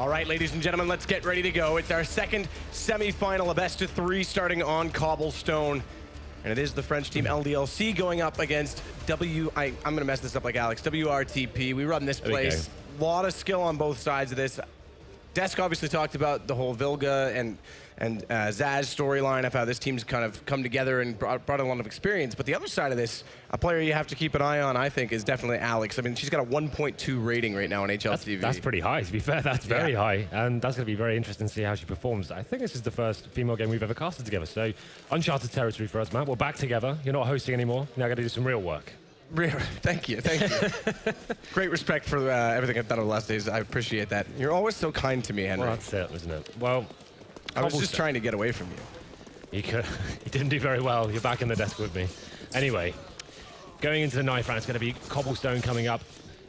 All right, ladies and gentlemen, let's get ready to go. It's our second semi-final, a best of 3 starting on cobblestone. And it is the French team LDLC going up against I'm going to mess this up like Alex, WRTP. We run this place. A lot of skill on both sides of this. Desk obviously talked about the whole Vilga and Zaz storyline of how this team's kind of come together and brought a lot of experience. But the other side of this, a player you have to keep an eye on, I think, is definitely Alex. I mean, she's got a 1.2 rating right now on HLTV. That's pretty high, to be fair. That's very high. And that's going to be very interesting to see how she performs. I think this is the first female game we've ever casted together. So uncharted territory for us, Matt. We're back together. You're not hosting anymore. Now got to do some real work. Thank you. Great respect for everything I've done over the last days. I appreciate that. You're always so kind to me, Henry. Well, that's it, isn't it? Well, I was just trying to get away from you. You didn't do very well. You're back in the desk with me. Anyway, going into the ninth round, it's going to be cobblestone coming up.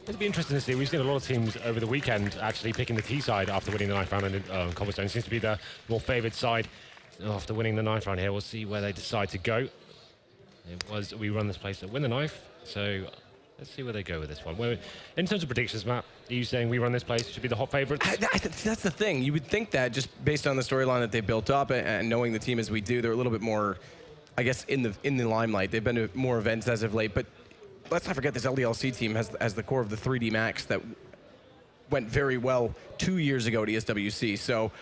It'll be interesting to see. We've seen a lot of teams over the weekend actually picking the T side after winning the ninth round, and cobblestone seems to be the more favoured side after winning the ninth round here. We'll see where they decide to go. It was WeRunThisPlace that win the ninth, so let's see where they go with this one. In terms of predictions, Matt, are you saying WeRunThisPlace should be the hot favourites? That's the thing. You would think that just based on the storyline that they built up and knowing the team as we do, they're a little bit more, I guess, in the limelight. They've been to more events as of late, but let's not forget this LDLC team has the core of the 3D Max that went very well 2 years ago at ESWC. So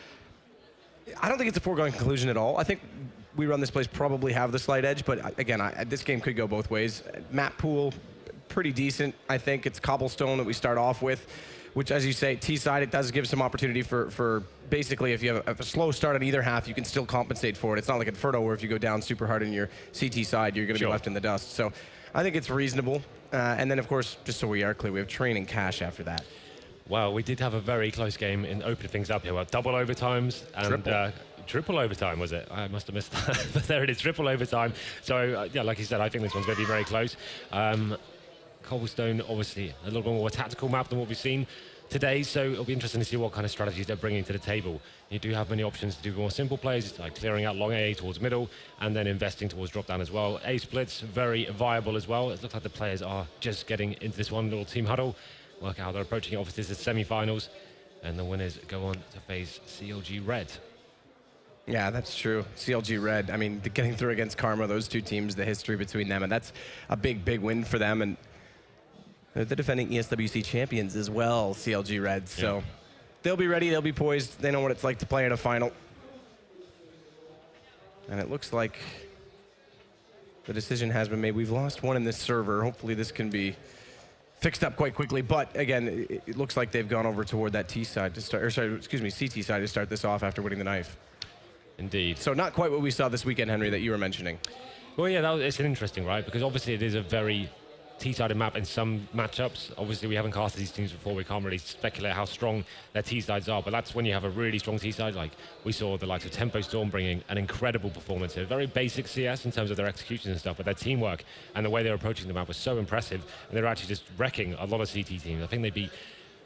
I don't think it's a foregone conclusion at all. I think WeRunThisPlace probably have the slight edge, but again, this game could go both ways. Map pool, pretty decent. I think it's cobblestone that we start off with, which, as you say, T-side, it does give some opportunity for basically if you have a slow start on either half, you can still compensate for it. It's not like Inferno where if you go down super hard in your CT side, you're going to be left in the dust. So I think it's reasonable. And then, of course, just so we are clear, we have training cash after that. Well, we did have a very close game in opening things up here. Well, double overtimes and triple overtime, was it? I must have missed that. But there it is, triple overtime. So, yeah, like you said, I think this one's going to be very close. Cobblestone, obviously, a little bit more tactical map than what we've seen today, so it'll be interesting to see what kind of strategies they're bringing to the table. You do have many options to do more simple plays, like clearing out long A towards middle, and then investing towards drop down as well. A splits, very viable as well. It looks like the players are just getting into this one little team huddle, work out how they're approaching it. Obviously, this is semi-finals, and the winners go on to face CLG Red. Yeah, that's true. CLG Red, I mean, getting through against Karma, those two teams, the history between them, and that's a big, big win for them. And they're the defending ESWC champions as well, CLG Red. So they'll be ready, they'll be poised. They know what it's like to play in a final. And it looks like the decision has been made. We've lost one in this server. Hopefully this can be fixed up quite quickly. But again, it looks like they've gone over toward that T side to start, or sorry, excuse me, CT side to start this off after winning the knife. Indeed. So not quite what we saw this weekend, Henry, that you were mentioning. Well, yeah, it's an interesting, right? Because obviously it is a very T-sided map in some matchups. Obviously, we haven't casted these teams before. We can't really speculate how strong their T-sides are, but that's when you have a really strong T-side. Like we saw the likes of Tempo Storm bringing an incredible performance here. Very basic CS in terms of their execution and stuff, but their teamwork and the way they're approaching the map was so impressive, and they're actually just wrecking a lot of CT teams. I think they beat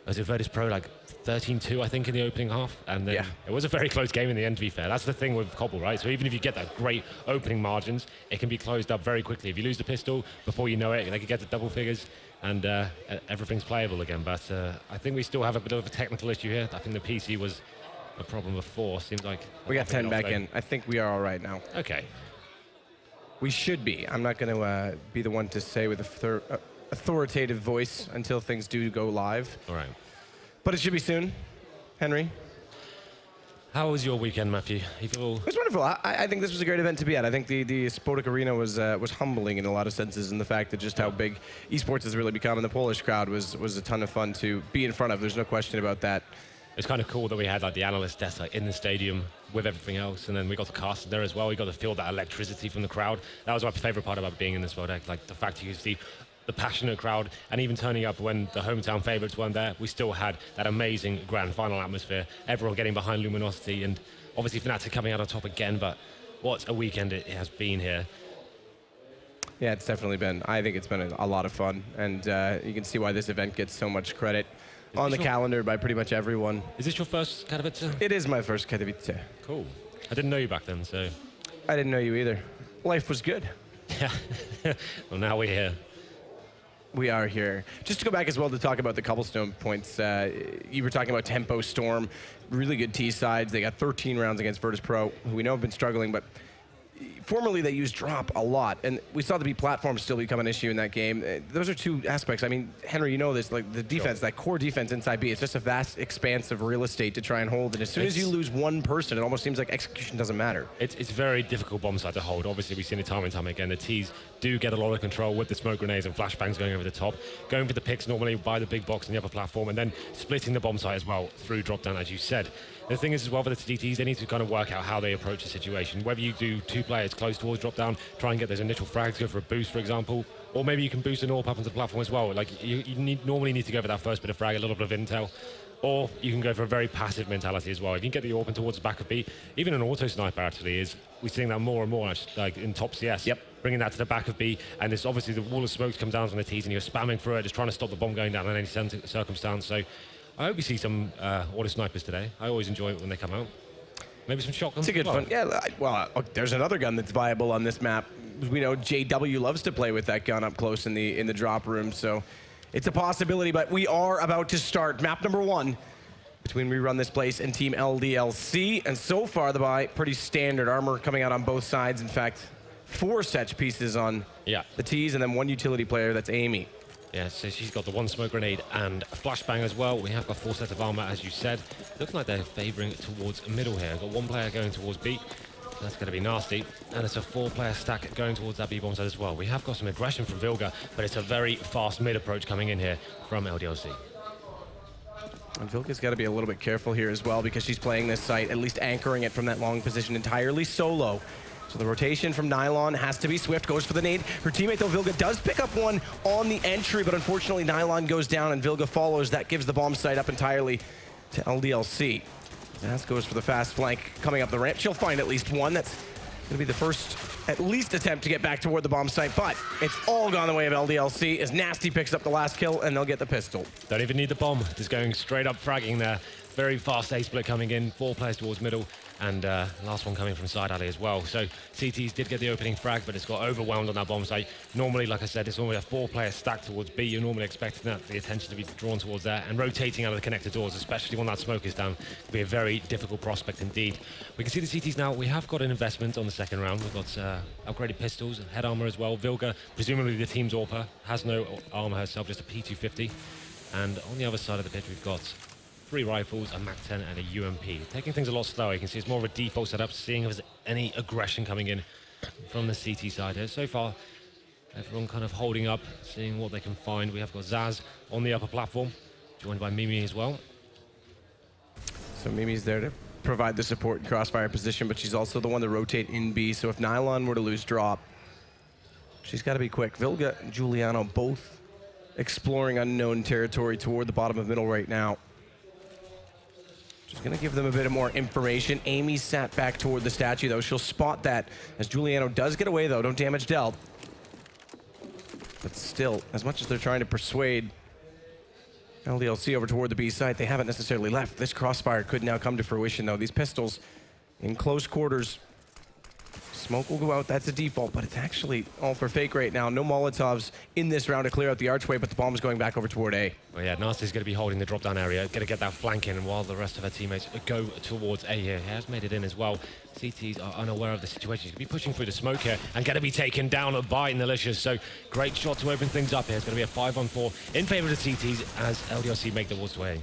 Virtus Pro like 13-2, I think, in the opening half. And then it was a very close game in the end, to be fair. That's the thing with Cobble, right? So even if you get that great opening margins, it can be closed up very quickly. If you lose the pistol, before you know it, they could get to double figures, and everything's playable again. But I think we still have a bit of a technical issue here. I think the PC was a problem before. Seems like we got 10 back in. I think we are all right now. Okay. We should be. I'm not going to be the one to say with authoritative voice until things do go live. All right. But it should be soon. Henry? How was your weekend, Matthew? It was wonderful. I think this was a great event to be at. I think the Spodek Arena was humbling in a lot of senses, and the fact that just how big esports has really become, and the Polish crowd was a ton of fun to be in front of. There's no question about that. It's kind of cool that we had like the analyst desk like, in the stadium with everything else, and then we got to cast there as well. We got to feel that electricity from the crowd. That was my favorite part about being in this Spodek, like the fact you could see the passionate crowd, and even turning up when the hometown favorites weren't there, we still had that amazing grand final atmosphere. Everyone getting behind Luminosity, and obviously Fnatic coming out on top again. But what a weekend it has been here. Yeah, it's definitely been. I think it's been a lot of fun, and you can see why this event gets so much credit on the calendar by pretty much everyone. Is this your first Katowice? It is my first Katowice. Cool. I didn't know you back then, so. I didn't know you either. Life was good. Yeah. Well, now we're here. We are here. Just to go back as well to talk about the cobblestone points, you were talking about Tempo, Storm, really good T sides. They got 13 rounds against Virtus Pro, who we know have been struggling, but formerly they used drop a lot, and we saw the B platform still become an issue in that game. Those are two aspects. I mean, Henry, you know this, like the defense, that core defense inside B, it's just a vast expanse of real estate to try and hold, and as soon as you lose one person, it almost seems like execution doesn't matter. It's very difficult bomb site to hold. Obviously, we've seen it time and time again. The T's do get a lot of control with the smoke grenades and flashbangs going over the top, going for the picks normally by the big box on the upper platform, and then splitting the bomb site as well through drop down, as you said. The thing is as well for the TTs, they need to kind of work out how they approach the situation. Whether you do 2 players close towards drop down, try and get those initial frags, go for a boost, for example, or maybe you can boost an AWP up onto the platform as well. Like you normally need to go for that first bit of frag, a little bit of intel, or you can go for a very passive mentality as well. If you can get the AWP towards the back of B, even an auto sniper actually is, we're seeing that more and more like in top CS. Yep. Bringing that to the back of B, and this obviously the wall of smoke comes down from the T's and you're spamming through it, just trying to stop the bomb going down in any circumstance. So I hope we see some auto snipers today. I always enjoy it when they come out. Maybe some shotguns. It's a good fun. Yeah, well, there's another gun that's viable on this map. We know JW loves to play with that gun up close in the drop room, so it's a possibility, but we are about to start map number 1 between WeRunThisPlace and Team LDLC, and so far the buy pretty standard. Armor coming out on both sides. In fact, 4 set pieces on the T's, and then 1 utility player, that's Amy. Yeah, so she's got the 1 smoke grenade and a flashbang as well. We have got 4 sets of armor, as you said. Looks like they're favoring towards middle here. Got 1 player going towards B. That's going to be nasty. And it's a 4-player stack going towards that B bomb side as well. We have got some aggression from Vilga, but it's a very fast mid approach coming in here from LDLC. And Vilga's got to be a little bit careful here as well, because she's playing this site, at least anchoring it from that long position entirely solo. So the rotation from Nylon has to be swift, goes for the nade. Her teammate, though, Vilga, does pick up one on the entry, but unfortunately Nylon goes down and Vilga follows. That gives the bomb site up entirely to LDLC. Zaz goes for the fast flank coming up the ramp. She'll find at least one. That's going to be the first, at least, attempt to get back toward the bomb site, but it's all gone the way of LDLC as Nasty picks up the last kill, and they'll get the pistol. Don't even need the bomb. Just going straight up fragging there. Very fast A-split coming in, 4 players towards middle, and last one coming from side alley as well. So CTs did get the opening frag, but it's got overwhelmed on that bomb site. Normally, like I said, it's normally a 4-player stack towards B. You're normally expecting that, the attention to be drawn towards there, and rotating out of the connector doors, especially when that smoke is down, will be a very difficult prospect indeed. We can see the CTs now. We have got an investment on the second round. We've got upgraded pistols and head armor as well. Vilga, presumably the team's AWPer, has no armor herself, just a P250. And on the other side of the pitch, we've got 3 rifles, a MAC-10 and a UMP. Taking things a lot slower. You can see it's more of a default setup, seeing if there's any aggression coming in from the CT side here. So far, everyone kind of holding up, seeing what they can find. We have got Zaz on the upper platform, joined by Mimi as well. So Mimi's there to provide the support in crossfire position, but she's also the one to rotate in B. So if Nylon were to lose drop, she's got to be quick. Vilga and Giuliano both exploring unknown territory toward the bottom of middle right now. Just going to give them a bit of more information. Amy sat back toward the statue, though. She'll spot that as Giuliano does get away, though. Don't damage dealt. But still, as much as they're trying to persuade LDLC over toward the B side, they haven't necessarily left. This crossfire could now come to fruition, though. These pistols in close quarters. Smoke will go out, that's a default, but it's actually all for fake right now. No Molotovs in this round to clear out the archway, but the bomb's going back over toward A. Well, yeah, Nasty's going to be holding the drop-down area, going to get that flank in, while the rest of her teammates go towards A here. He has made it in as well. CTs are unaware of the situation. He's going to be pushing through the smoke here and going to be taken down by Malicious. So great shot to open things up here. It's going to be a 5-on-4 in favor of the CTs as LDLC make the walls to A.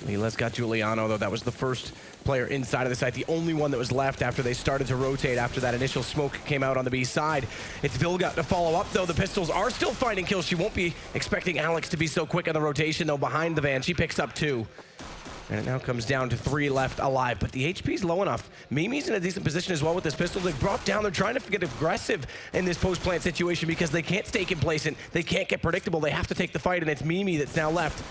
Lila's got Giuliano, though. That was the first player inside of the site, the only one that was left after they started to rotate after that initial smoke came out on the B side. It's Vilga to follow up, though. The pistols are still finding kills. She won't be expecting Alex to be so quick on the rotation, though, behind the van. She picks up 2. And it now comes down to 3 left alive, but the HP's low enough. Mimi's in a decent position as well with this pistol. They've dropped down. They're trying to get aggressive in this post-plant situation because they can't stay complacent. They can't get predictable. They have to take the fight, and it's Mimi that's now left.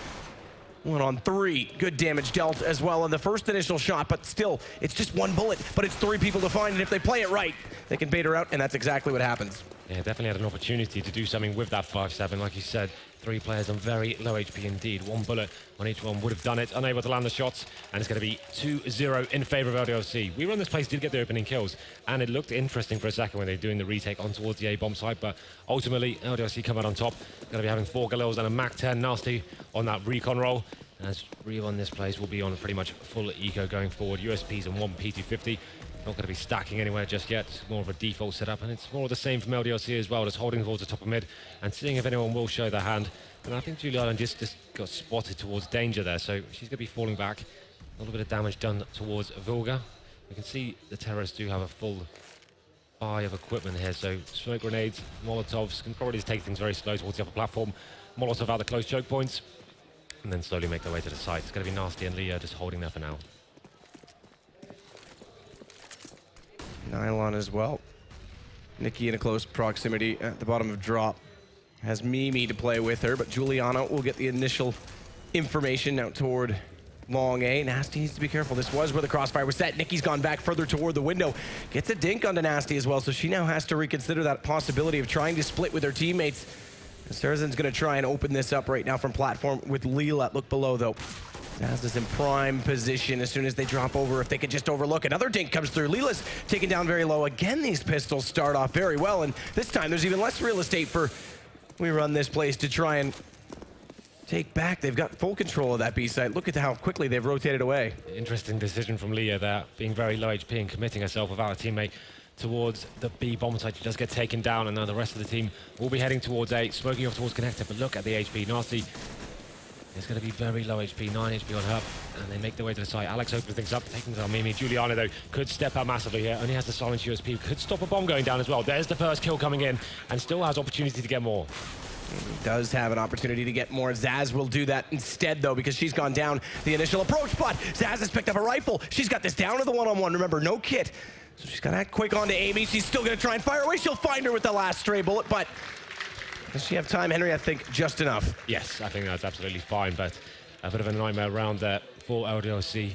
1-on-3, good damage dealt as well in the first initial shot, but still, it's just 1 bullet, but it's 3 people to find, and if they play it right, they can bait her out, and that's exactly what happens. Yeah, definitely had an opportunity to do something with that 5-7. Like you said, 3 players on very low HP indeed. 1 bullet on each one would have done it. Unable to land the shots, and it's going to be 2-0 in favor of LDLC. WeRunThisPlace did get the opening kills, and it looked interesting for a second when they were doing the retake on towards the A-bomb site, but ultimately, LDLC come out on top. Going to be having 4 Galils and a Mac-10 nasty on that recon roll, as WeRunThisPlace will be on pretty much full eco going forward. USPs and 1 P250. Not going to be stacking anywhere just yet. More of a default setup, and it's more of the same from LDLC as well, just holding towards the top of mid and seeing if anyone will show their hand. And I think Juliana just got spotted towards danger there, so she's going to be falling back. A little bit of damage done towards Vilga. We can see the terrorists do have a full buy of equipment here, so smoke grenades, Molotovs can probably just take things very slow towards the upper platform. Molotov out the close choke points, and then slowly make their way to the site. It's going to be Nasty and Leah just holding there for now. Nylon as well. Nikki in a close proximity at the bottom of drop. Has Mimi to play with her, but Juliana will get the initial information out toward long A. Nasty needs to be careful. This was where the crossfire was set. Nikki's gone back further toward the window. Gets a dink onto Nasty as well, so she now has to reconsider that possibility of trying to split with her teammates. Sarazen's going to try and open this up right now from platform with Leela. Look below, though. Zaz is in prime position as soon as they drop over. If they could just overlook, another dink comes through. Leela's taken down very low. Again, these pistols start off very well, and this time there's even less real estate for WeRunThisPlace to try and take back. They've got full control of that B site. Look at how quickly they've rotated away. Interesting decision from Leah there, being very low HP and committing herself without a teammate towards the B bomb site. She does get taken down, and now the rest of the team will be heading towards A, smoking off towards connector, but look at the HP. Nasty is going to be very low HP, 9 HP on her, and they make their way to the site. Alex opens things up, taking down Mimi. Juliana, though, could step out massively here. Only has the silence USP, could stop a bomb going down as well. There's the first kill coming in, and still has opportunity to get more. He does have an opportunity to get more. Zaz will do that instead, though, because she's gone down the initial approach, but Zaz has picked up a rifle. She's got this down to the one-on-one. Remember, no kit. So she's got to act quick onto Amy. She's still going to try and fire away. She'll find her with the last stray bullet, but does she have time, Henry? I think just enough. Yes, I think that's absolutely fine, but a bit of a nightmare round there for LDLC.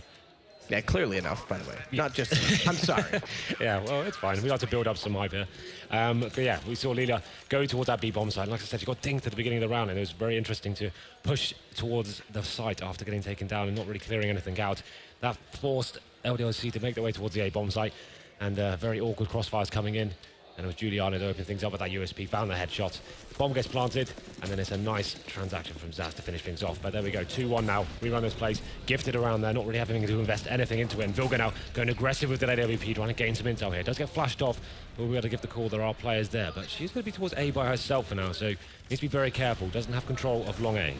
Yeah, clearly enough, by the way. Yeah. Not just, I'm sorry. Yeah, well, it's fine. We like to build up some hype here. But yeah, we saw Leela go towards that B-bomb site. Like I said, she got dinked at the beginning of the round, and it was very interesting to push towards the site after getting taken down and not really clearing anything out. That forced LDLC to make their way towards the A-bomb site, and very awkward crossfires coming in. And it was Juliana to open things up with that USP, found the headshot. The bomb gets planted, and then it's a nice transaction from Zaz to finish things off. But there we go, 2-1 now. WeRunThisPlace, gifted around there, not really having to invest anything into it. And Vilga now going aggressive with the AWP, trying to gain some intel here. Does get flashed off, but we've got to give the call. There are players there, but she's going to be towards A by herself for now, so needs to be very careful. Doesn't have control of long A.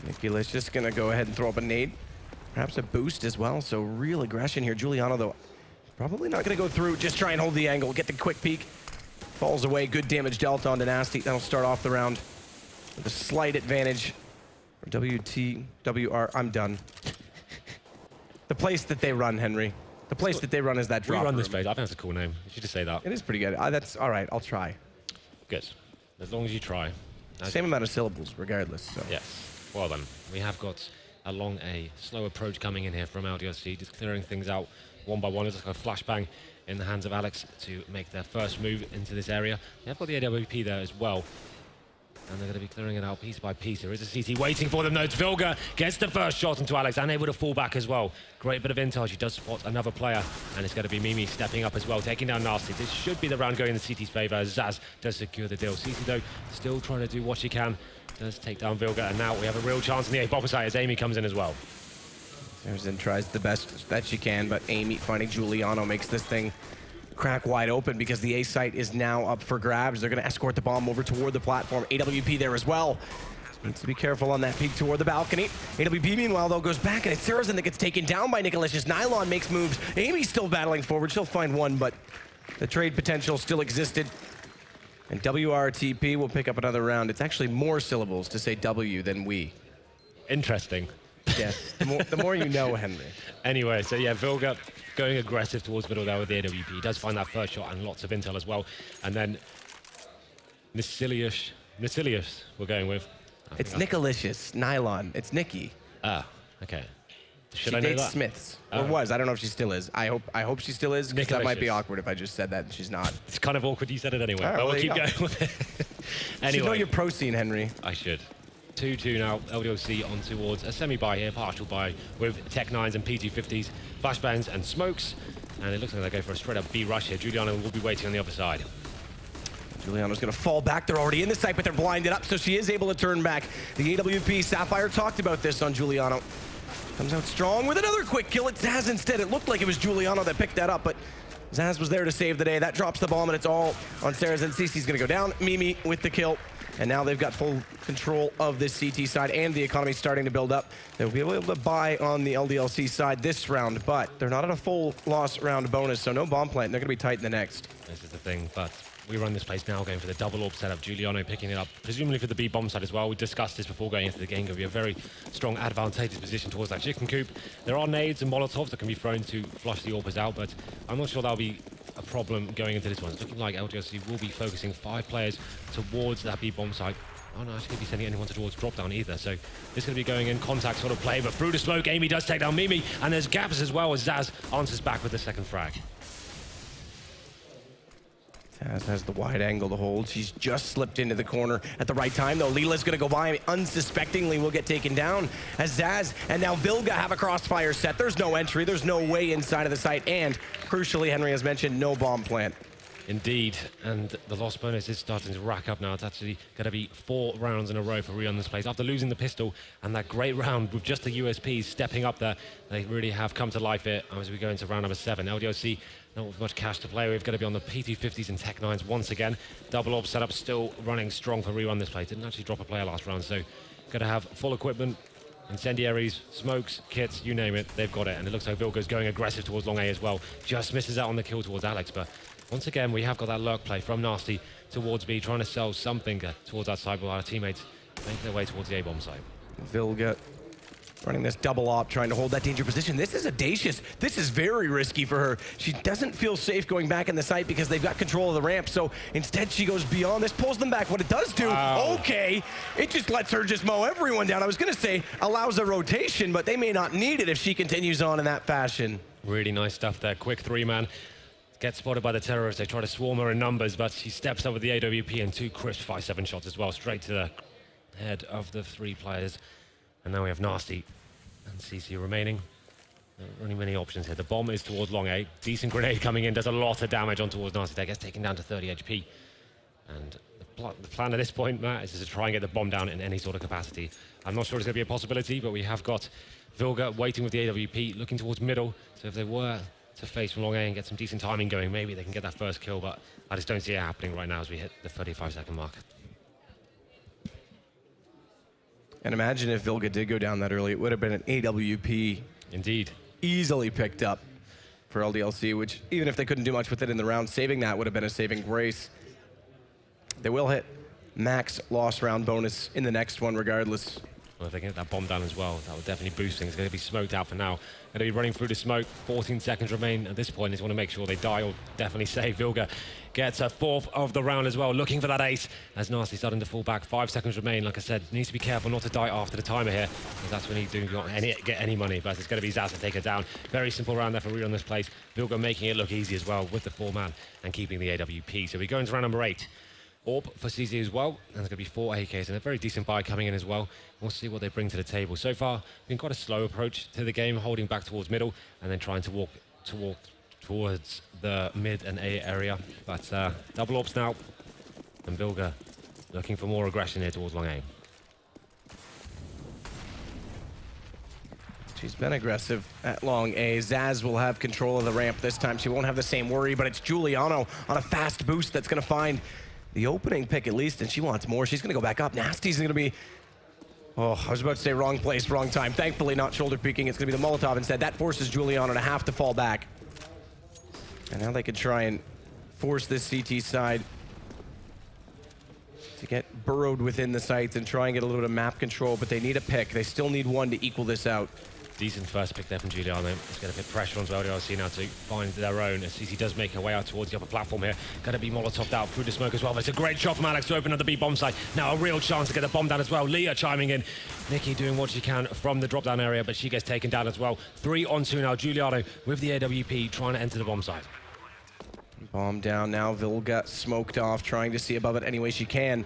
Nikki's just going to go ahead and throw up a nade. Perhaps a boost as well, so real aggression here. Juliana, though, probably not going to go through. Just try and hold the angle. Get the quick peek. Falls away. Good damage dealt onto Nasty. That'll start off the round with a slight advantage for WR. I'm done. The place that they run, Henry. The place that they run is that drop room. WeRunThisPlace. I think that's a cool name. You should just say that. It is pretty good. That's all right. I'll try. Good. As long as you try. Same amount of syllables, regardless. So. Yes. Well then, we have got a long A. Slow approach coming in here from LDLC, just clearing things out one by one. It's like a flashbang in the hands of Alex to make their first move into this area. They have got the AWP there as well, and they're going to be clearing it out piece by piece. There is a CT waiting for them, though. Vilga gets the first shot into Alex, and able to fall back as well. Great bit of intel. She does spot another player, and it's going to be Mimi stepping up as well, taking down Nasty. This should be the round going in the CT's favor, as Zaz does secure the deal. CT, though, still trying to do what she can. Does take down Vilga, and now we have a real chance in the A-bomb side as Amy comes in as well. Sarazen tries the best that she can, but Amy finding Giuliano makes this thing crack wide open because the A site is now up for grabs. They're going to escort the bomb over toward the platform. AWP there as well. Needs to be careful on that peek toward the balcony. AWP, meanwhile, though, goes back, and it's Sarazen that gets taken down by Nicolicious. Nylon makes moves. Amy's still battling forward. She'll find one, but the trade potential still existed. And WRTP will pick up another round. It's actually more syllables to say W than we. Interesting. Yes, the more you know, Henry. Anyway, so yeah, Vilga going aggressive towards middle there with the AWP. He does find that first shot and lots of intel as well. And then Nicilius we're going with. It's Nicolicious, Nylon. It's Nikki. Ah, okay. Should she I know dates that? Smiths, or was. I don't know if she still is. I hope she still is, because that might be Nickalicious. awkward if I just said that and she's not. It's kind of awkward you said it anyway, All right, but well, we'll keep there you going with it. You should know Anyway, your pro scene, Henry. I should. 2-2 now, LDLC on towards a semi-buy here, partial buy with Tech 9s and PG50s, flashbangs and smokes. And it looks like they go for a straight-up B rush here. Giuliano will be waiting on the other side. Giuliano's going to fall back. They're already in the site, but they're blinded up, so she is able to turn back. The AWP, Sapphire talked about this on Giuliano. Comes out strong with another quick kill. It's Zaz instead. It looked like it was Giuliano that picked that up, but Zaz was there to save the day. That drops the bomb, and it's all on Sarah's, and CC's going to go down. Mimi with the kill. And now they've got full control of this CT side, and the economy's starting to build up. They'll be able to buy on the LDLC side this round, but they're not at a full loss round bonus, so no bomb plant. They're going to be tight in the next. This is the thing, but we run this place now, going for the double orb setup. Giuliano picking it up, presumably for the B bomb side as well. We discussed this before going into the game. Going to be a very strong, advantageous position towards that chicken coop. There are nades and molotovs that can be thrown to flush the orbers out, but I'm not sure that'll be a problem going into this one. It's looking like LDLC will be focusing 5 players towards that B bomb site. Oh no, actually, be sending anyone towards drop down either. So this is going to be going in contact sort of play, but through the smoke, Amy does take down Mimi, and there's gaps as well as Zaz answers back with the second frag. Zaz has the wide angle to hold. She's just slipped into the corner at the right time, though. Leela's going to go by. Unsuspectingly will get taken down as Zaz and now Vilga have a crossfire set. There's no entry. There's no way inside of the site. And crucially, Henry has mentioned no bomb plant. Indeed, and the loss bonus is starting to rack up now. It's actually going to be 4 rounds in a row for WeRunThisPlace. After losing the pistol and that great round with just the USPs stepping up there, they really have come to life here as we go into round number 7. LDLC, not with much cash to play with, going to be on the PT50s and Tech 9s once again. Double orb setup still running strong for WeRunThisPlace. Didn't actually drop a player last round, so going to have full equipment, incendiaries, smokes, kits, you name it, they've got it. And it looks like Vilga's going aggressive towards long A as well. Just misses out on the kill towards Alex, but once again, we have got that lurk play from Nasty towards B, trying to sell something towards that side while our teammates make their way towards the A-bomb side. Vilga running this double op, trying to hold that danger position. This is audacious. This is very risky for her. She doesn't feel safe going back in the site because they've got control of the ramp, so instead she goes beyond this, pulls them back. What it does do, okay, it just lets her just mow everyone down. I was going to say allows a rotation, but they may not need it if she continues on in that fashion. Really nice stuff there. Quick 3-man. Gets spotted by the terrorists. They try to swarm her in numbers, but she steps up with the AWP and 2 crisp 5-7 shots as well, straight to the head of the 3 players. And now we have Nasty and CC remaining. There are only many options here. The bomb is towards long A. Decent grenade coming in, does a lot of damage on towards Nasty. That gets taken down to 30 HP. And the plan at this point, Matt, is to try and get the bomb down in any sort of capacity. I'm not sure it's going to be a possibility, but we have got Vilga waiting with the AWP, looking towards middle. So if they were to face from long A and get some decent timing going, maybe they can get that first kill, but I just don't see it happening right now as we hit the 35-second mark. And imagine if Vilga did go down that early, it would have been an AWP. Indeed. Easily picked up for LDLC, which even if they couldn't do much with it in the round, saving that would have been a saving grace. They will hit max loss round bonus in the next one regardless. Well, if they can get that bomb down as well, that will definitely boost things. It's going to be smoked out for now. Going to be running through the smoke. 14 seconds remain at this point. They just want to make sure they die or definitely save. Vilga gets a 4th of the round as well, looking for that ace. As Nasty starting to fall back. 5 seconds remain. Like I said, needs to be careful not to die after the timer here, because that's when you do not get any money. But it's going to be Zaz to take it down. Very simple round there for WeRunThisPlace. Vilga making it look easy as well with the 4-man and keeping the AWP. So we go into round number 8. Orb for CZ as well, and there's going to be 4 AKs and a very decent buy coming in as well. We'll see what they bring to the table. So far, been quite a slow approach to the game, holding back towards middle and then trying to walk towards the mid and A area. But double orbs now, and Vilga looking for more aggression here towards long A. She's been aggressive at long A. Zaz will have control of the ramp this time. She won't have the same worry, but it's Giuliano on a fast boost that's going to find the opening pick at least, and she wants more. She's going to go back up. Nasty's going to be... Oh, I was about to say wrong place, wrong time. Thankfully, not shoulder peeking. It's going to be the Molotov instead. That forces Giuliano to have to fall back. And now they can try and force this CT side to get burrowed within the sites and try and get a little bit of map control, but they need a pick. They still need one to equal this out. Decent first pick there from Giuliano. It's going to put pressure on LDLC now to find their own. As CC does make her way out towards the upper platform here. Going to be Molotov'd out through the smoke as well. But it's a great shot from Alex to open up the B bomb site. Now a real chance to get the bomb down as well. Leah chiming in. Nikki doing what she can from the drop down area, but she gets taken down as well. 3 on 2 now. Giuliano with the AWP trying to enter the bomb site. Bomb down now. Vilga smoked off, trying to see above it any way she can.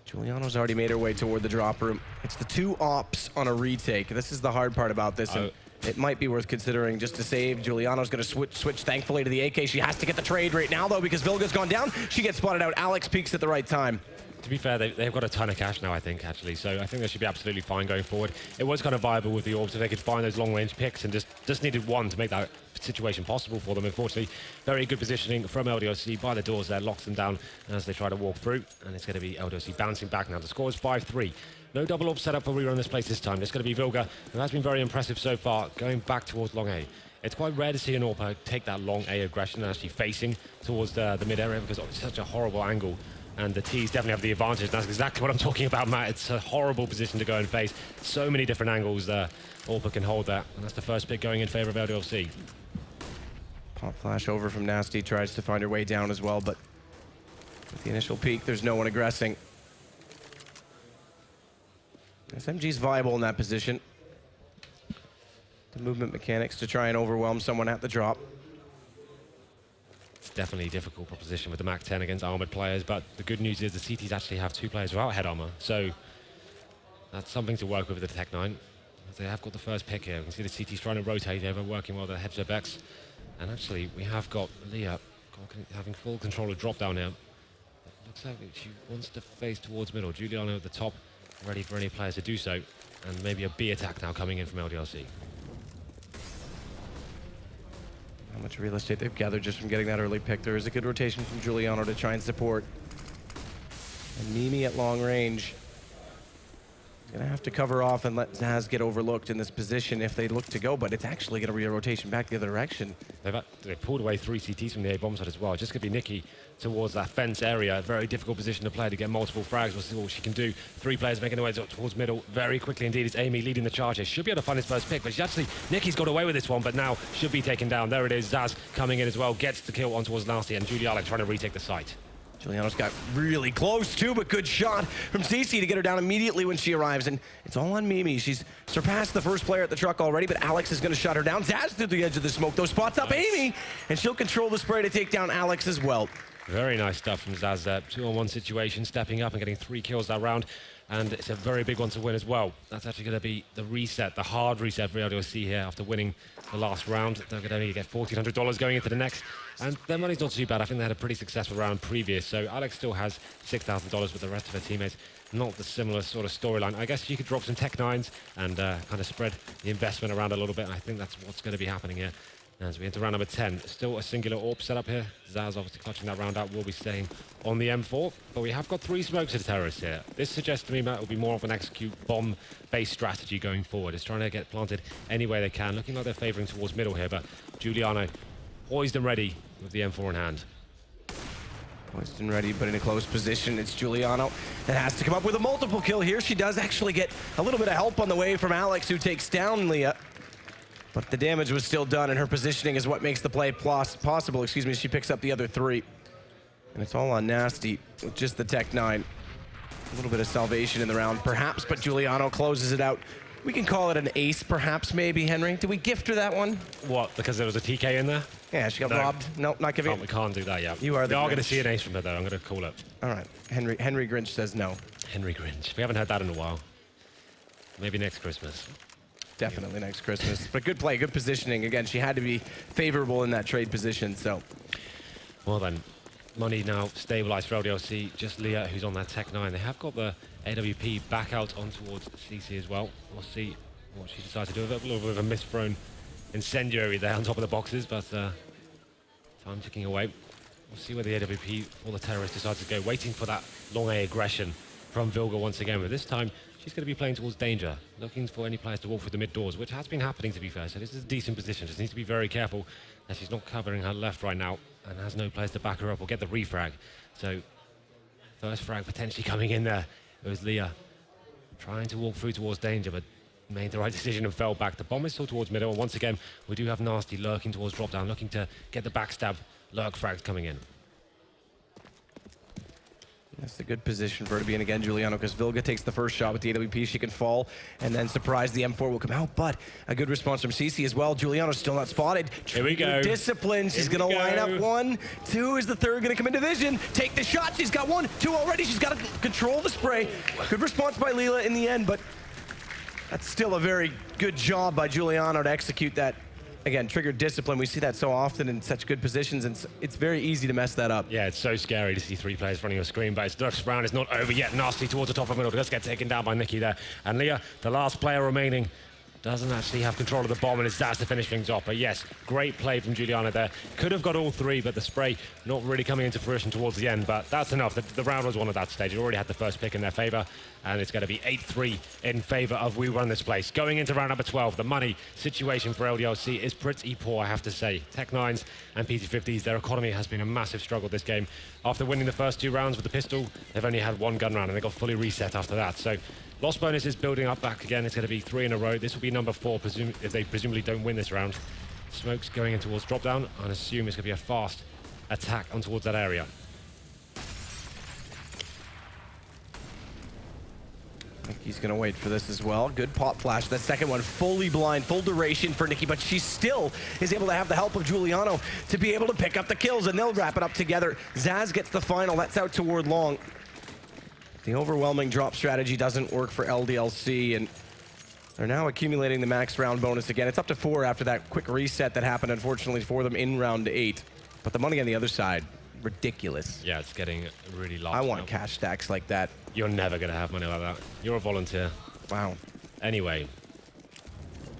Giuliano's already made her way toward the drop room. It's the 2 ops on a retake. This is the hard part about this. And it might be worth considering just to save. Giuliano's going to switch thankfully to the AK. She has to get the trade right now, though, because Vilga's gone down. She gets spotted out. Alex peeks at the right time. To be fair, they've got a ton of cash now, I think, actually. So I think they should be absolutely fine going forward. It was kind of viable with the orbs if they could find those long-range picks and just needed one to make that situation possible for them. Unfortunately, very good positioning from LDLC by the doors there, locks them down as they try to walk through. And it's going to be LDLC bouncing back now. The score is 5-3. No double orb setup for WeRunThisPlace this time. It's going to be Vilga, and that's been very impressive so far, going back towards long A. It's quite rare to see an AWP take that long A aggression and actually facing towards the mid area because it's such a horrible angle. And the T's definitely have the advantage. That's exactly what I'm talking about, Matt. It's a horrible position to go and face. So many different angles AWP can hold that. And that's the first pick going in favor of LDLC. Pop flash over from Nasty, tries to find her way down as well, but with the initial peek, there's no one aggressing. SMG's viable in that position. The movement mechanics to try and overwhelm someone at the drop. It's definitely a difficult proposition with the Mac 10 against armored players, but the good news is the CTs actually have 2 players without head armor, so that's something to work with the Tech 9. They have got the first pick here. We can see the CTs trying to rotate over, working well with the hedge their backs. And actually, we have got Leah having full control of drop down here. It looks like she wants to face towards middle. Giuliano at the top, ready for any players to do so. And maybe a B attack now coming in from LDLC. How much real estate they've gathered just from getting that early pick. There is a good rotation from Giuliano to try and support. And Mimi at long range. Gonna have to cover off and let Zaz get overlooked in this position if they look to go, but it's actually gonna be a rotation back the other direction. They've pulled away 3 CTs from the A bomb side as well. Just gonna be Nikki towards that fence area. A very difficult position to play to get multiple frags. We'll see what she can do. 3 players making their way towards middle very quickly indeed. It's Amy leading the charge here. Should be able to find his first pick, but Nikki's got away with this one, but now should be taken down. There it is. Zaz coming in as well. Gets the kill on towards Nasty, and Giuliano trying to retake the site. Giuliano's got really close too, but good shot from Cece to get her down immediately when she arrives. And it's all on Mimi. She's surpassed the first player at the truck already, but Alex is going to shut her down. Zaz through the edge of the smoke. Those spots up Amy, and she'll control the spray to take down Alex as well. Very nice stuff from Zaz there. 2-on-1 situation, stepping up and getting 3 kills that round. And it's a very big one to win as well. That's actually going to be the reset, the hard reset for LDLC here after winning the last round. They're going to only get $1,400 going into the next. And their money's not too bad. I think they had a pretty successful round previous. So Alex still has $6,000 with the rest of her teammates. Not the similar sort of storyline. I guess you could drop some Tech 9s and kind of spread the investment around a little bit. And I think that's what's going to be happening here. As we enter round number 10, still a singular AWP setup here. Zaz obviously clutching that round out, will be staying on the M4. But we have got 3 smokes of the terrorists here. This suggests to me that it will be more of an execute bomb-based strategy going forward. It's trying to get planted any way they can. Looking like they're favouring towards middle here, but Giuliano poised and ready with the M4 in hand. Poised and ready, but in a close position. It's Giuliano that has to come up with a multiple kill here. She does actually get a little bit of help on the way from Alex, who takes down Leah. But the damage was still done, and her positioning is what makes the play possible. Excuse me, she picks up the other 3. And it's all on Nasty with just the Tech 9. A little bit of salvation in the round, perhaps, but Giuliano closes it out. We can call it an ace, perhaps, maybe, Henry. Did we gift her that one? What, because there was a TK in there? Yeah, she got robbed. No, not giving We can't do that yet. You are the They are Grinch. going to see an ace from her, though. I'm going to call it. All right. Henry Grinch says no. Henry Grinch. We haven't heard that in a while. Maybe next Christmas. Definitely next Christmas. But good play, good positioning. Again, she had to be favorable in that trade position, so. Well then, money now stabilized for LDLC. Just Leah, who's on that Tech 9. They have got the AWP back out on towards CC as well. We'll see what she decides to do with it. A little bit of a misthrown incendiary there on top of the boxes, but time ticking away. We'll see where the AWP or the terrorist decides to go. Waiting for that long A aggression from Vilga once again, but this time she's going to be playing towards danger, looking for any players to walk through the mid doors, which has been happening, to be fair. So this is a decent position. Just needs to be very careful that she's not covering her left right now and has no players to back her up or get the refrag. So first frag potentially coming in there. It was Leah trying to walk through towards danger, but made the right decision and fell back. The bomb is still towards middle, and once again, we do have Nasty lurking towards drop down, looking to get the backstab lurk frags coming in. That's a good position for her to be in again, Giuliano, because Vilga takes the first shot with the AWP. She can fall, and then surprise, the M4 will come out, but a good response from Cece as well. Giuliano's still not spotted. Here we go. Discipline. She's going to line up 1, 2. Is the third going to come into vision? Take the shot. She's got 1, 2 already. She's got to control the spray. Good response by Leela in the end, but that's still a very good job by Giuliano to execute that. Again, trigger discipline. We see that so often in such good positions, and it's very easy to mess that up. Yeah, it's so scary to see 3 players running a screen, but this round is not over yet. Nasty towards the top of middle. Does get taken down by Nikki there. And Leah, the last player remaining, doesn't actually have control of the bomb, and it's Zaz to finish things off. But yes, great play from Giuliano there. Could have got all 3, but the spray not really coming into fruition towards the end. But that's enough. The round was won at that stage. It already had the first pick in their favor, and it's going to be 8-3 in favor of WeRunThisPlace. Going into round number 12, the money situation for LDLC is pretty poor, I have to say. Tech-9s and PT-50s, their economy has been a massive struggle this game. After winning the first 2 rounds with the pistol, they've only had 1 gun round, and they got fully reset after that. So loss bonus is building up back again. It's going to be 3 in a row. This will be number 4, if they presumably don't win this round. Smoke's going in towards drop down, and assume it's going to be a fast attack on towards that area. He's going to wait for this as well. Good pop flash. That second one fully blind, full duration for Nikki, but she still is able to have the help of Giuliano to be able to pick up the kills, and they'll wrap it up together. Zaz gets the final. That's out toward long. The overwhelming drop strategy doesn't work for LDLC, and they're now accumulating the max round bonus again. It's up to 4 after that quick reset that happened, unfortunately, for them in round 8. But the money on the other side, ridiculous. Yeah, it's getting really large. I want cash stacks like that. You're never going to have money like that. You're a volunteer. Wow. Anyway,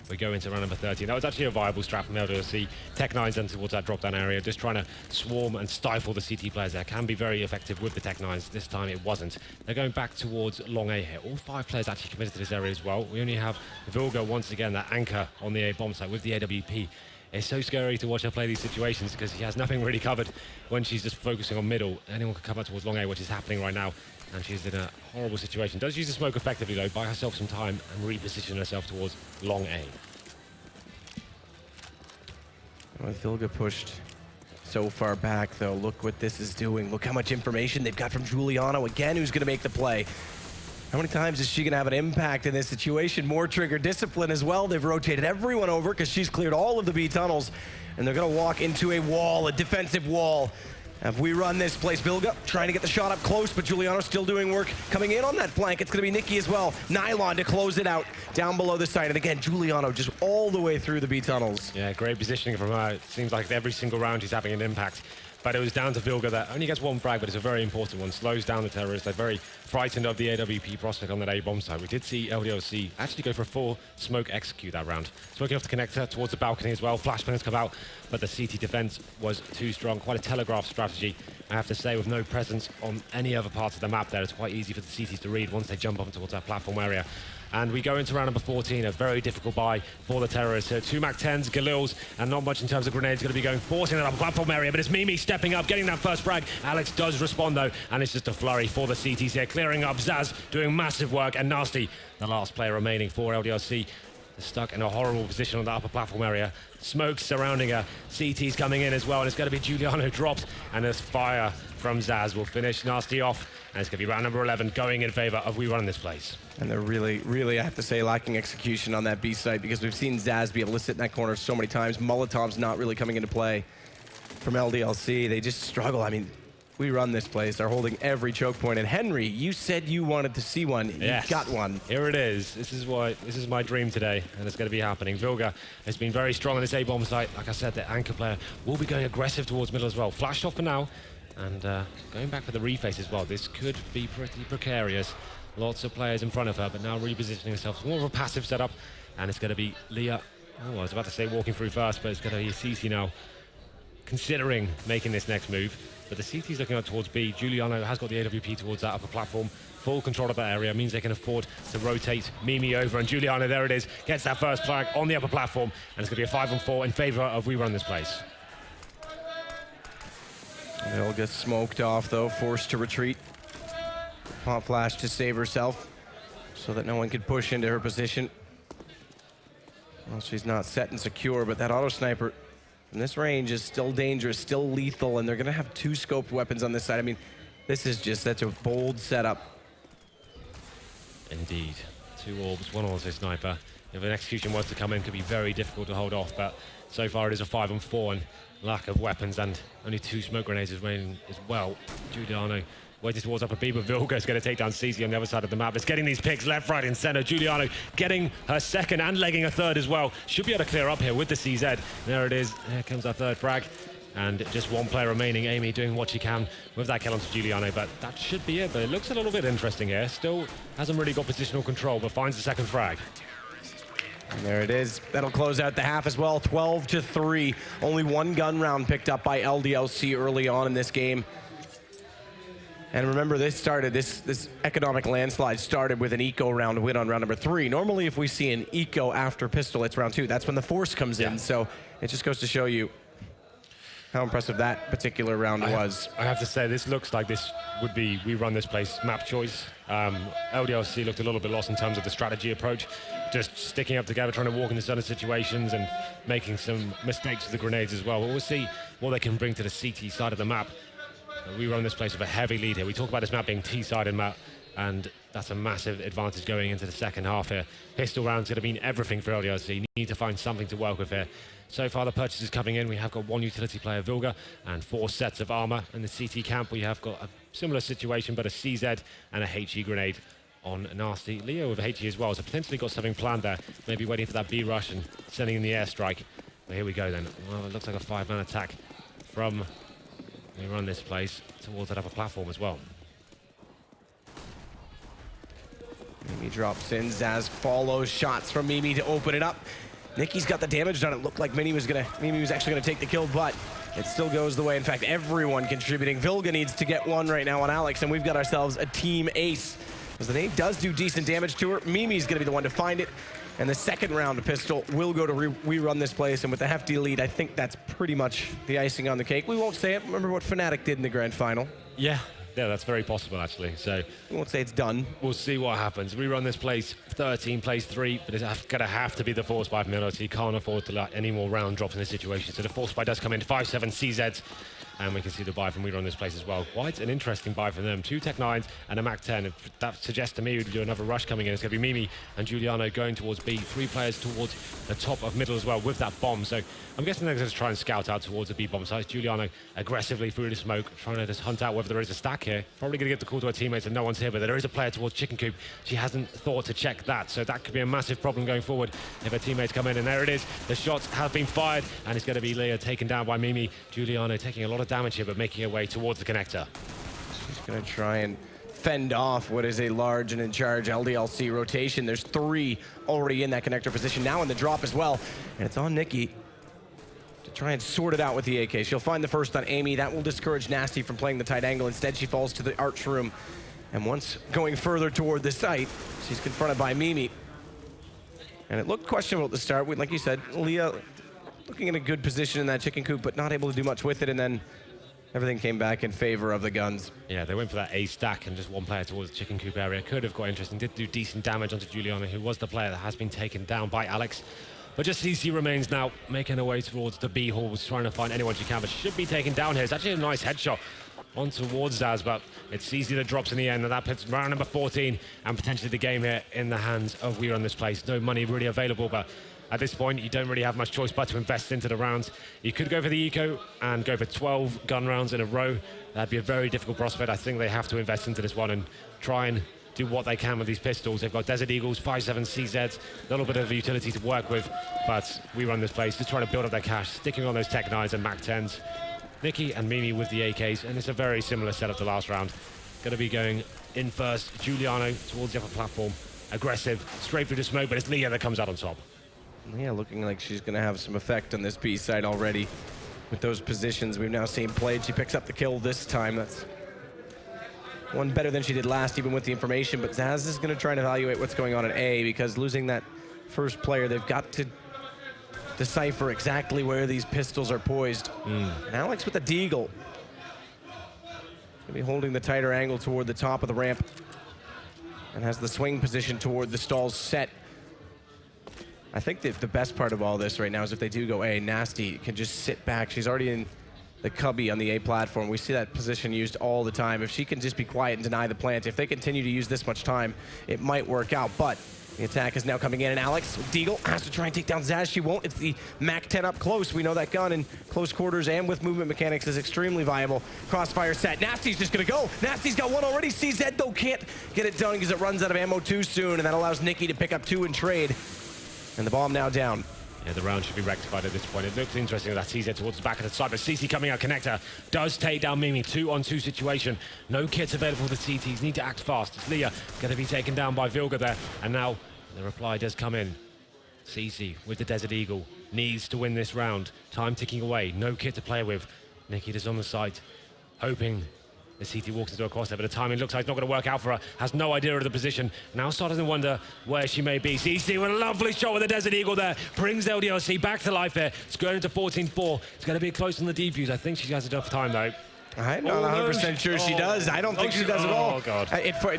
we go into round number 13. That was actually a viable strat from LDLC. Tech-9s then towards that drop-down area, just trying to swarm and stifle the CT players there. Can be very effective with the Tech-9s. This time it wasn't. They're going back towards long A here. All 5 players actually committed to this area as well. We only have Vilga once again, that anchor on the A bomb site with the AWP. It's so scary to watch her play these situations because she has nothing really covered when she's just focusing on middle. Anyone can come up towards long A, which is happening right now. And she's in a horrible situation. Does use the smoke effectively though, buy herself some time and reposition herself towards long A. Well, Vilga pushed so far back though. Look what this is doing. Look how much information they've got from Giuliano again, who's going to make the play. How many times is she going to have an impact in this situation? More trigger discipline as well. They've rotated everyone over because she's cleared all of the B tunnels, and they're going to walk into a wall, a defensive wall. If we run this place, Vilga trying to get the shot up close, but Giuliano still doing work coming in on that flank. It's going to be Nikki as well. Nylon to close it out down below the site. And again, Giuliano just all the way through the B tunnels. Yeah, great positioning from her. It seems like every single round she's having an impact. But it was down to Vilga that only gets 1 frag, but it's a very important one. Slows down the terrorists. They're very frightened of the AWP prospect on that A-bomb site. We did see LDLC actually go for a full smoke execute that round. Smoking off the connector towards the balcony as well. Flashbangs come out, but the CT defense was too strong. Quite a telegraph strategy, I have to say, with no presence on any other parts of the map there. It's quite easy for the CTs to read once they jump up towards that platform area. And we go into round number 14, a very difficult buy for the terrorists. So 2 MAC-10s, Galils, and not much in terms of grenades going to be going, forcing it up platform area, but it's Mimi stepping up, getting that first frag. Alex does respond though, and it's just a flurry for the CTs here, clearing up. Zaz doing massive work, and Nasty, the last player remaining for LDLC, is stuck in a horrible position on the upper platform area. Smoke surrounding her, CT's coming in as well, and it's going to be Giuliano dropped, and there's fire from Zaz. Will finish Nasty off, and it's going to be round number 11 going in favor of WeRunThisPlace. And they're really, I have to say, lacking execution on that B site, because we've seen Zaz be able to sit in that corner so many times. Molotov's not really coming into play from LDLC. They just struggle. I mean, WeRunThisPlace are holding every choke point. And Henry, you said you wanted to see one. Yes. You got one. Here it is. This is my dream today, and it's going to be happening. Vilga has been very strong on this A-bomb site. Like I said, the anchor player will be going aggressive towards middle as well. Flashed off for now, and going back for the reface as well. This could be pretty precarious. Lots of players in front of her, but now repositioning herself. More of a passive setup, and it's going to be Leah. Oh, I was about to say walking through first, but it's going to be Cece now, considering making this next move. But the CT's looking up towards B. Giuliano has got the AWP towards that upper platform. Full control of that area means they can afford to rotate Mimi over. And Giuliano, there it is, gets that first flag on the upper platform. And it's going to be a 5-on-4 in favor of WeRunThisPlace. They'll get smoked off, though, forced to retreat. Pop flash to save herself so that no one could push into her position. Well, she's not set and secure, but that auto sniper in this range is still dangerous, still lethal, and they're going to have 2 scoped weapons on this side. I mean, this is just such a bold setup. Indeed. 2 orbs, 1 auto sniper. If an execution was to come in, it could be very difficult to hold off, but so far it is a 5-on-4 and lack of weapons, and only 2 smoke grenades is remaining as well. Giuliano waiting towards upper B, but Vilga is going to take down CZ on the other side of the map. It's getting these picks left, right, and center. Giuliano getting her second and legging a third as well. Should be able to clear up here with the CZ. There it is. Here comes our third frag. And just 1 player remaining. Amy doing what she can with that kill onto Giuliano, but that should be it. But it looks a little bit interesting here. Still hasn't really got positional control, but finds the second frag. And there it is. That'll close out the half as well. 12-3. Only 1 gun round picked up by LDLC early on in this game. And remember, this economic landslide started with an eco round win on round number 3. Normally, if we see an eco after pistol, it's round 2. That's when the force comes in. So it just goes to show you how impressive that particular round was. I have to say, this looks like this would be WeRunThisPlace map choice. LDLC looked a little bit lost in terms of the strategy approach, just sticking up together, trying to walk into certain situations and making some mistakes with the grenades as well. But we'll see what they can bring to the CT side of the map. WeRunThisPlace with a heavy lead here. We talk about this map being T-sided map, and that's a massive advantage going into the second half here. Pistol rounds going to mean everything for LDLC. You need to find something to work with here. So far, the purchases coming in, we have got 1 utility player, Vilga, and 4 sets of armor. In the CT camp, we have got a similar situation, but a CZ and a HE grenade on Nasty. Leo with a HE as well, so potentially got something planned there. Maybe waiting for that B rush and sending in the airstrike. But here we go then. Well, it looks like a 5-man attack from WeRunThisPlace towards that upper platform as well. Mimi drops in. Zaz follows shots from Mimi to open it up. Nikki's got the damage done. It looked like Mimi was actually gonna take the kill, but it still goes the way. In fact, everyone contributing. Vilga needs to get 1 right now on Alex, and we've got ourselves a team ace. Because the nade does do decent damage to her. Mimi's gonna be the one to find it. And the second round of pistol will go to WeRunThisPlace, and with the hefty lead, I think that's pretty much the icing on the cake. We won't say it. Remember what Fnatic did in the grand final. Yeah, that's very possible actually. So we won't say it's done. We'll see what happens. WeRunThisPlace 13 plays 3, but it's gonna have to be the force buy from LDLC. Can't afford to let any more round drops in this situation. So the force buy does come in 5-7 CZs. And we can see the buy from WeRunThisPlace as well. Quite an interesting buy from them. 2 Tech 9s and a Mac 10. If that suggests to me we'd do another rush coming in. It's going to be Mimi and Giuliano going towards B. 3 players towards the top of middle as well with that bomb. So I'm guessing they're going to try and scout out towards the B bomb site. Giuliano aggressively through the smoke, trying to just hunt out whether there is a stack here. Probably going to get the call to her teammates and no one's here, but there is a player towards Chicken Coop. She hasn't thought to check that. So that could be a massive problem going forward if her teammates come in. And there it is. The shots have been fired, and it's going to be Leah taken down by Mimi. Giuliano taking a lot of damage here, but making her way towards the connector. She's going to try and fend off what is a large and in charge LDLC rotation. There's 3 already in that connector position, now in the drop as well. And it's on Nikki to try and sort it out with the AK. She'll find the first on Amy. That will discourage Nasty from playing the tight angle. Instead, she falls to the arch room. And once going further toward the site, she's confronted by Mimi. And it looked questionable at the start. Like you said, Leah looking in a good position in that chicken coop, but not able to do much with it. And then everything came back in favor of the guns. Yeah, they went for that A stack and just 1 player towards the chicken coop area. Could have got interesting. Did do decent damage onto Giuliano, who was the player that has been taken down by Alex. But just CC remains now, making her way towards the B halls, trying to find anyone she can, but should be taken down here. It's actually a nice headshot on towards Zaz, but it's CC that drops in the end, and that puts round number 14 and potentially the game here in the hands of WeRunThisPlace. No money really available, but at this point, you don't really have much choice but to invest into the rounds. You could go for the eco and go for 12 gun rounds in a row. That'd be a very difficult prospect. I think they have to invest into this one and try and do what they can with these pistols. They've got Desert Eagles, 5.7 CZs, a little bit of utility to work with, but WeRunThisPlace just trying to build up their cash, sticking on those Tech 9s and Mac 10s. Nikki and Mimi with the AKs, and it's a very similar setup to last round. Going to be going in first, Giuliano towards the upper platform, aggressive, straight through the smoke, but it's Leah that comes out on top. Yeah, looking like she's going to have some effect on this B side already with those positions we've now seen played. She picks up the kill this time. That's one better than she did last, even with the information. But Zaz is going to try and evaluate what's going on at A, because losing that first player, they've got to decipher exactly where these pistols are poised. And Alex with the deagle. Gonna be holding the tighter angle toward the top of the ramp and has the swing position toward the stalls set. I think that the best part of all this right now is if they do go A, Nasty can just sit back. She's already in the cubby on the A platform. We see that position used all the time. If she can just be quiet and deny the plant, if they continue to use this much time, it might work out. But the attack is now coming in, and Alex Deagle has to try and take down Zaz. She won't. It's the Mac 10 up close. We know that gun in close quarters and with movement mechanics is extremely viable. Crossfire set. Nasty's just going to go. Nasty's got one already. CZ, though, can't get it done because it runs out of ammo too soon, and that allows Nikki to pick up 2 and trade. And the bomb now down. Yeah, the round should be rectified at this point. It looks interesting that CZ towards the back of the side, but CC coming out connector does take down Mimi. 2-on-2 situation. No kits available for the CTs. Need to act fast. It's Leah going to be taken down by Vilga there. And now the reply does come in. CC with the Desert Eagle needs to win this round. Time ticking away. No kit to play with. Nikki is on the site, hoping the CT walks into a crosshair, but the timing looks like it's not going to work out for her. Has no idea of the position. Now starting to wonder where she may be. CC with a lovely shot with the Desert Eagle there. Brings LDLC back to life here. It's going into 14-4. It's going to be close on the defuse. I think she has enough time, though. I'm not 100% sure she does. I don't think she does at all. Oh, God.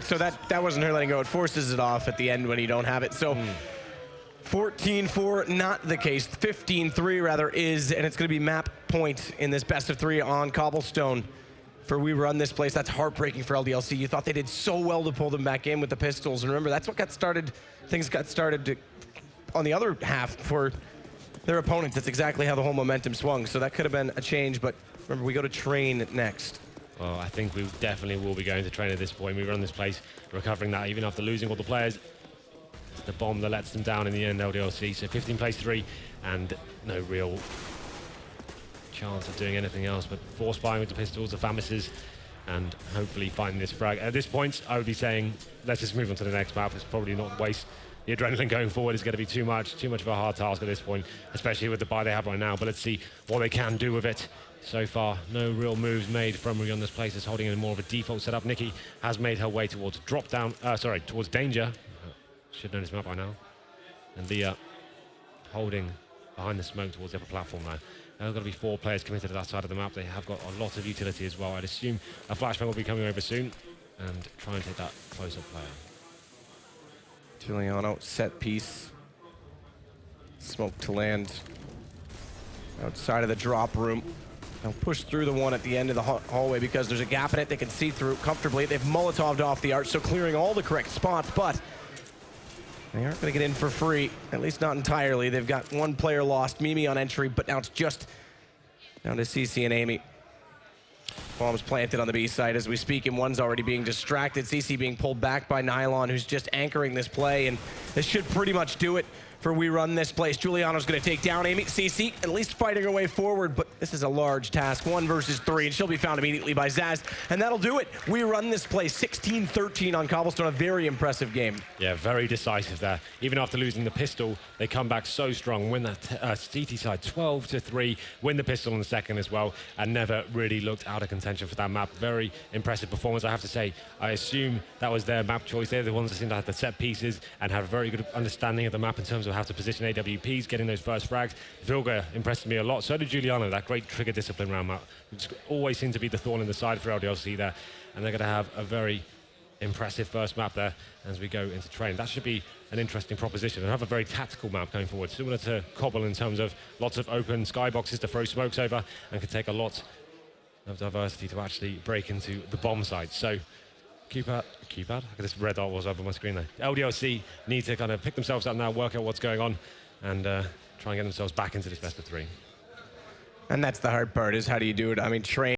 So that wasn't her letting go. It forces it off at the end when you don't have it. So 14-4, not the case. 15-3, rather, is, and it's going to be map point in this best of 3 on Cobblestone. For We Run This Place. That's heartbreaking for LDLC. You thought they did so well to pull them back in with the pistols. And remember, that's what got started. Things got started on the other half for their opponents. That's exactly how the whole momentum swung. So that could have been a change. But remember, we go to train next. Well, I think we definitely will be going to train at this point. We Run This Place, recovering that even after losing all the players. It's the bomb that lets them down in the end, LDLC. So 15 plays 3 and no real chance of doing anything else but force buying with the pistols, the Famises, and hopefully finding this frag. At this point, I would be saying, let's just move on to the next map. It's probably not waste the adrenaline going forward. Is going to be too much of a hard task at this point, especially with the buy they have right now. But let's see what they can do with it. So far, no real moves made from We Run This Place. It's holding in more of a default setup. Nikki has made her way towards towards danger. Should know this map by now. And Leah holding behind the smoke towards the upper platform now. There are going to be 4 players committed to that side of the map. They have got a lot of utility as well. I'd assume a flashbang will be coming over soon and try and take that close-up player. Giuliano, set piece. Smoke to land. Outside of the drop room. They'll push through the one at the end of the hallway because there's a gap in it they can see through comfortably. They've Molotoved off the arch, so clearing all the correct spots, but they aren't going to get in for free, at least not entirely. They've got 1 player lost, Mimi on entry, but now it's just down to CC and Amy. Bombs planted on the B side as we speak, and one's already being distracted. CC being pulled back by Nylon, who's just anchoring this play, and this should pretty much do it for We Run This Place. Giuliano's going to take down Amy. CC at least fighting her way forward, but this is a large task. 1 versus 3, and she'll be found immediately by Zaz. And that'll do it. We Run This Place. 16-13 on Cobblestone. A very impressive game. Yeah, very decisive there. Even after losing the pistol, they come back so strong. Win that CT side 12-3. Win the pistol in the second as well, and never really looked out of contention for that map. Very impressive performance, I have to say. I assume that was their map choice. They're the ones that seem to have the set pieces and have a very good understanding of the map in terms of how to position AWPs, getting those first frags. Vilga impressed me a lot. So did Giuliano, that great trigger discipline round map, which always seemed to be the thorn in the side for LDLC there. And they're going to have a very impressive first map there as we go into train. That should be an interesting proposition and have a very tactical map going forward, similar to Cobble in terms of lots of open skyboxes to throw smokes over and can take a lot of diversity to actually break into the bomb site. So keypad. This red dot was over my screen there. LDLC need to kind of pick themselves up now, work out what's going on, and try and get themselves back into this best of 3. And that's the hard part, is how do you do it? I mean, train